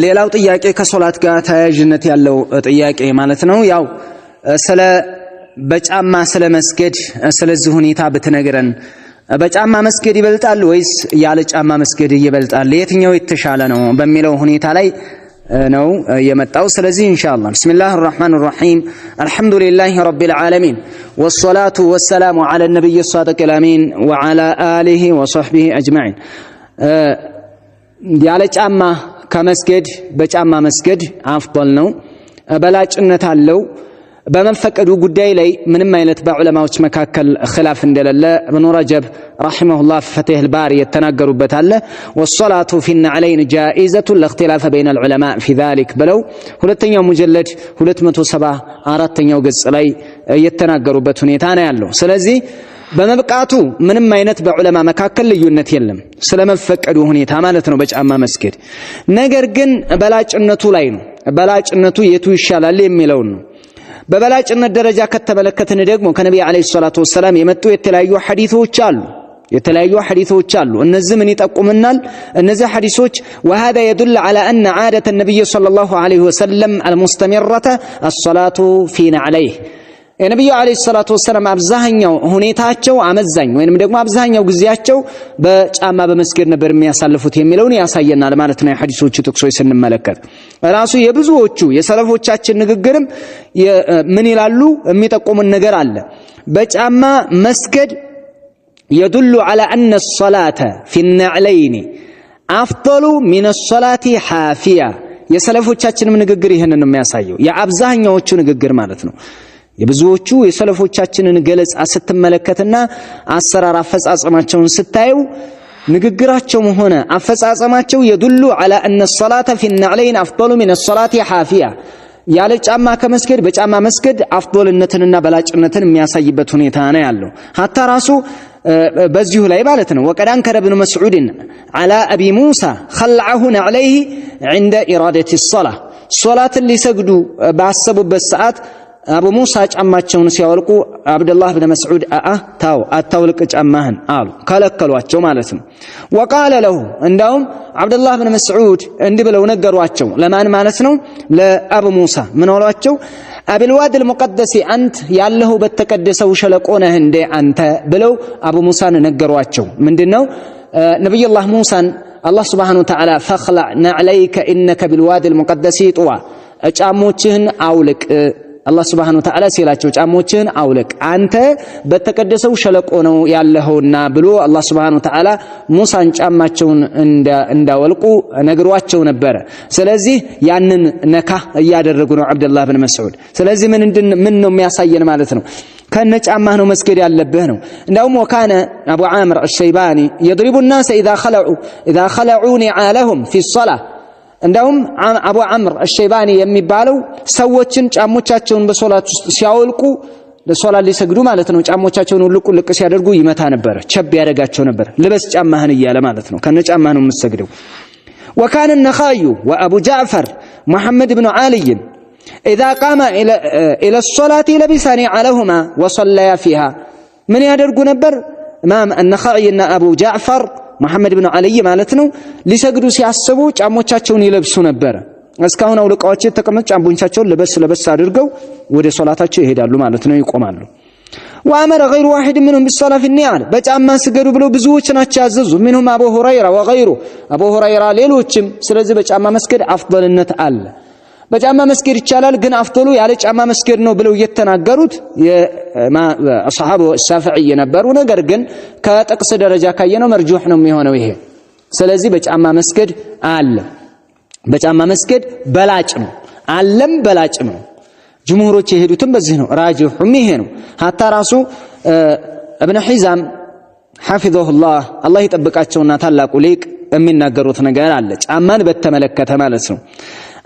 ሌላው ጥያቄ ከሶላት ጋር ተያያዥነት ያለው ጥያቄ ማለት ነው። ያው ስለ በጫማ ስለ መስገድ ስለዚህ ሁኔታ ብትነግረን፣ በጫማ መስገድ ይበልጣል ወይስ ያለ ጫማ መስገድ ይበልጣል? የትኛው የተሻለ ነው በሚለው ሁኔታ ላይ ነው የመጣው። ስለዚህ ኢንሻአላህ ቢስሚላሂር ረህማኒር ረሂም አልሐምዱሊላሂ ረቢል ዓለሚን ወሰላቱ ወሰላሙ ዐለ ነቢይ ሷዲቂል አሚን ወዐላ አሊሂ ወሰህቢሂ አጅማዒን። ያለ ጫማ ከመስገድ በጫማ መስገድ አፍضل ነው፣ በላጭነት አለው። በመፈቀዱ ጉዳይ ላይ ምንም አይነት በዑለማዎች መካከል ኺላፍ እንደሌለ ኢብኑ ረጀብ ረሂመሁላህ ፈትህ አልባሪ የተናገሩበት አለ። ወሶላቱ ፊ ነዕለይን ጃኢዘቱ ለእክትላፈ በይነ አልዑለማ ፊ ዛሊክ ብለው ሁለተኛው ሙጀለድ 274ኛው ገጽ ላይ የተናገሩበት ሁኔታ ነው ያለው። ስለዚህ በመብቃቱ ምንም አይነት በዑለማ መካከል ልዩነት የለም ስለመፈቀዱ ሁኔታ ማለት ነው በጫማ መስገድ። ነገር ግን በላጭነቱ ላይ ነው። በላጭነቱ የቱ ይሻላል የሚለው ነው። በበላጭነት ደረጃ ከተመለከትን ደግሞ ከነብዩ አለይሂ ሰላቱ ወሰለም የመጡ የተለያዩ ሐዲሶች አሉ። እነዚህ ምን ይጠቁምናል? እነዚህ ሐዲሶች وهذا يدل على أن عادة النبي صلى الله عليه وسلم المستمرة الصلاة في نعليه። የነብዩ አለይሂ ሰላቱ ወሰለም አብዛኛው ሁኔታቸው አመዛኝ ወይንም ደግሞ አብዛኛው ጊዜያቸው በጫማ በመስገድ ነበር የሚያሳልፉት የሚለውን ያሳየናል ማለት ነው። የሐዲሶቹ ጥቅሶች ስንመለከት ራሱ የብዙዎቹ የሰለፎቻችን ንግግርም ምን ይላሉ የሚጠቁሙን ነገር አለ። በጫማ መስገድ يدل على أن الصلاة في النعلين أفضل من الصلاة حافية። የሰለፎቻችንም ንግግር ይሄንን ነው የሚያሳየው፣ የአብዛኛዎቹ ንግግር ማለት ነው። የብዙዎቹ የሰለፎቻችንን ገለጻ ስትመለከትና አሰራር አፈጻጸማቸውን ስታዩ ንግግራቸውም ሆነ አፈጻጸማቸው يدل على أن الصلاة في النعلين أفضل من الصلاة حافية። ያለ ጫማ ከመስገድ በጫማ መስገድ አፍዶልነትንና በላጭነትን የሚያሳይበት ሁኔታ ነው ያለው። ሐታ ራሱ በዚሁ ላይ ማለት ነው وقد انكر ابن مسعود على ابي موسى خلعه عليه عند اراده الصلاه። ሶላትን ሊሰግዱ ባሰቡበት ሰዓት አቡ ሙሳ ጫማቸውን ሲያወልቁ አብዱላህ ብን መስዑድ ታው አታውልቅ ጫማህን አሉ፣ ከለከሏቸው ማለት ነው። وقال له እንዳውም አብዱላህ ብን መስዑድ እንዲህ ብለው ነገሯቸው። ለማን ማለት ነው? ለአቡ ሙሳ ምን አሏቸው? አብልዋድ المقدس አንተ ያለሁ በተቀደሰው ሸለቆ ነህ እንደ አንተ ብለው አቡ ሙሳን ነገሯቸው። ምንድነው ነብዩላህ ሙሳን አላህ Subhanahu Wa Ta'ala فخلع نعليك انك بالواد المقدس طوى ጫሞችህን አውልቅ አላህ Subhanahu Wa Ta'ala ሲላቸው ጫሞችህን አውልቅ አንተ በተቀደሰው ሸለቆ ነው ያለኸውና ብሎ አላህ Subhanahu Wa Ta'ala ሙሳን ጫማቸውን እንዳወልቁ ነግሯቸው ነበር። ስለዚህ ያንን ነካ እያደረጉ ነው አብዱላህ ብን መስዑድ። ስለዚህ ምን ነው የሚያሳየን ማለት ነው? ከነ ጫማህ ነው መስገድ ያለብህ ነው። እንዳውም ወካነ አቡ ዓምር አልሸይባኒ يضرب الناس اذا خلعوا نعالهم في الصلاه። እንዳውም አቡ ዓምር አልሸይባኒ የሚባለው ሰዎችን ጫሞቻቸውን በሶላት ውስጥ ሲያወልቁ ለሶላት ሊሰግዱ ማለት ነው ጫሞቻቸውን ልቅ ሲያደርጉ ይመታ ነበር፣ ቸብ ያደርጋቸው ነበር። ልበስ ጫማህን እያለ ማለት ነው። ከነ ጫማህ ነው የምትሰግደው። وكان النخعي وابو جعفر محمد بن علي اذا قام الى الصلاه لبس نعلهما وصلى فيها። ምን ያደርጉ ነበር? ኢማም النخعي እና አቡ ጃዕፈር መሐመድ ብን አልይ ማለት ነው ሊሰግዱ ሲያስቡ ጫሞቻቸውን ይለብሱ ነበር። እስካሁን አውልቃቸው ተቀመጡ ጫሞቻቸውን ለበስ አድርገው ወደ ሶላታቸው ይሄዳሉ ማለት ነው፣ ይቆማሉ። وامر غير واحد منهم بالصلاه في النعال በጫማ ስገዱ ብለው ብዙዎች ናቸው ያዘዙ። منهم ابو هريره وغيره ابو هريره ሌሎችም። ስለዚህ በጫማ መስገድ አፍضልነት አለ። በጫማ መስገድ ይቻላል፣ ግን አፍضሉ ያለ ጫማ መስገድ ነው ብለው የተናገሩት የአስሐቡ ሻፊዒ ነበሩ። ነገር ግን ከጥቅስ ደረጃ ካየነው መርጁህ ነው የሚሆነው ይሄ። ስለዚህ በጫማ መስገድ አለ፣ በጫማ መስገድ በላጭ ነው አለም በላጭ ነው። ጅምሁሮች የሄዱትም በዚህ ነው፣ ራጂሁም ይሄ ነው። ሐታ ራሱ እብነ ሒዛም ሐፊዘሁላህ አላህ ይጠብቃቸውና ታላቁ ሊቅ የሚናገሩት ነገር አለ ጫማን በተመለከተ ማለት ነው።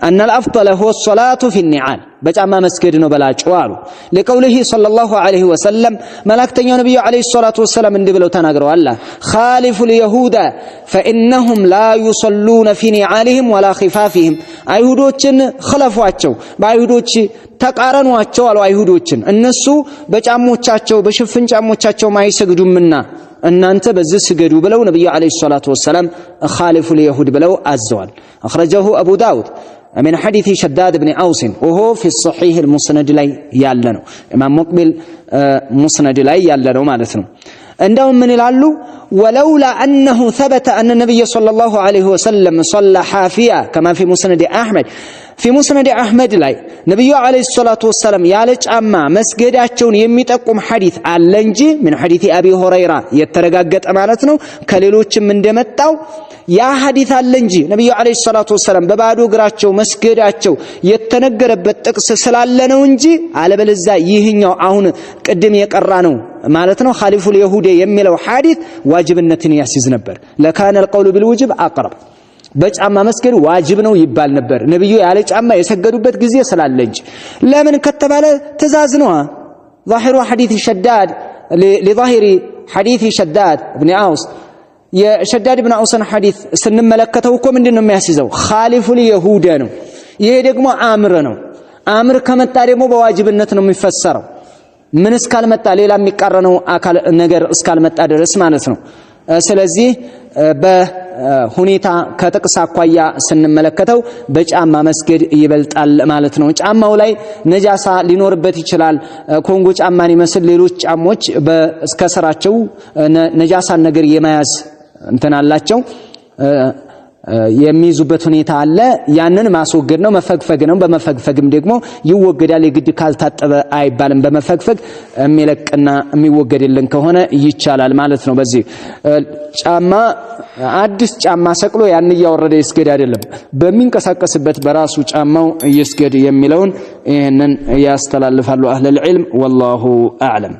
أن الأفضل هو الصلاة في النعال بجامع مسجد نبلاج وارو لقوله صلى الله عليه وسلم ملائكة النبي عليه الصلاة والسلام من دبلو تناقروا الله خالف اليهود فإنهم لا يصلون في نعالهم ولا خفافهم أيهودوچن خلفواچو بايهودوچ ተቃረኗቸው አሉ አይሁዶችን። እነሱ በጫሞቻቸው በሽፍን ጫሞቻቸው ማይሰግዱምና እናንተ በዚህ ስገዱ ብለው ነብዩ አለይሂ ሰላቱ ወሰለም ኻሊፉል የሁድ ብለው አዘዋል አخرجه ابو داود من حديث شداد بن اوس وهو في الصحيح المسند ላይ ያለ ነው ኢማም ሙቅቢል ሙስነድ ላይ ያለ ነው ማለት ነው እንደውም ምን ይላሉ ولولا انه ثبت ان النبي صلى الله عليه وسلم صلى حافيا كما في مسند احمد في مسند احمد ላይ ነብዩ አለይሂ ሰላቱ ወሰለም ያለ ጫማ መስገዳቸውን የሚጠቁም ሐዲስ አለ እንጂ من حديث ابي هريره የተረጋገጠ ማለት ነው ከሌሎችም እንደመጣው ያ ሐዲስ አለ እንጂ ነብዩ አለይሂ ሰላቱ ወሰለም በባዶ እግራቸው መስገዳቸው የተነገረበት ጥቅስ ስላለ ነው እንጂ አለበለዛ ይህኛው አሁን ቅድም የቀራ ነው ማለት ነው ኻሊፉል የሁድ የሚለው ሐዲስ ዋጅብነትን ያስይዝ ነበር ለካነ القول بالوجب اقرب በጫማ መስገድ ዋጅብ ነው ይባል ነበር ነብዩ ያለ ጫማ የሰገዱበት ጊዜ ስላለ እንጂ ለምን ከተባለ ትእዛዝ ነው ظاهر حديث شداد لظاهر حديث شداد ابن اوس የሸዳድ ኢብኑ አውሰን ሐዲስ ስንመለከተው እኮ ምንድነው የሚያስይዘው ኻሊፉል የሁድ ነው ይሄ ደግሞ አምር ነው አምር ከመጣ ደግሞ በዋጅብነት ነው የሚፈሰረው ምን እስካልመጣ ሌላ የሚቃረነው አካል ነገር እስካልመጣ ድረስ ማለት ነው ስለዚህ በሁኔታ ከጥቅስ አኳያ ስንመለከተው በጫማ መስገድ ይበልጣል ማለት ነው ጫማው ላይ ነጃሳ ሊኖርበት ይችላል ኮንጎ ጫማን ይመስል ሌሎች ጫሞች እስከ ስራቸው ነጃሳ ነገር የማያዝ እንትን አላቸው የሚይዙበት ሁኔታ አለ ያንን ማስወገድ ነው መፈግፈግ ነው በመፈግፈግም ደግሞ ይወገዳል የግድ ካልታጠበ አይባልም በመፈግፈግ የሚለቅና የሚወገድልን ከሆነ ይቻላል ማለት ነው በዚህ ጫማ አዲስ ጫማ ሰቅሎ ያን ያወረደ ይስገድ አይደለም በሚንቀሳቀስበት በራሱ ጫማው ይስገድ የሚለውን ይሄንን ያስተላልፋሉ አህለል ዒልም والله اعلم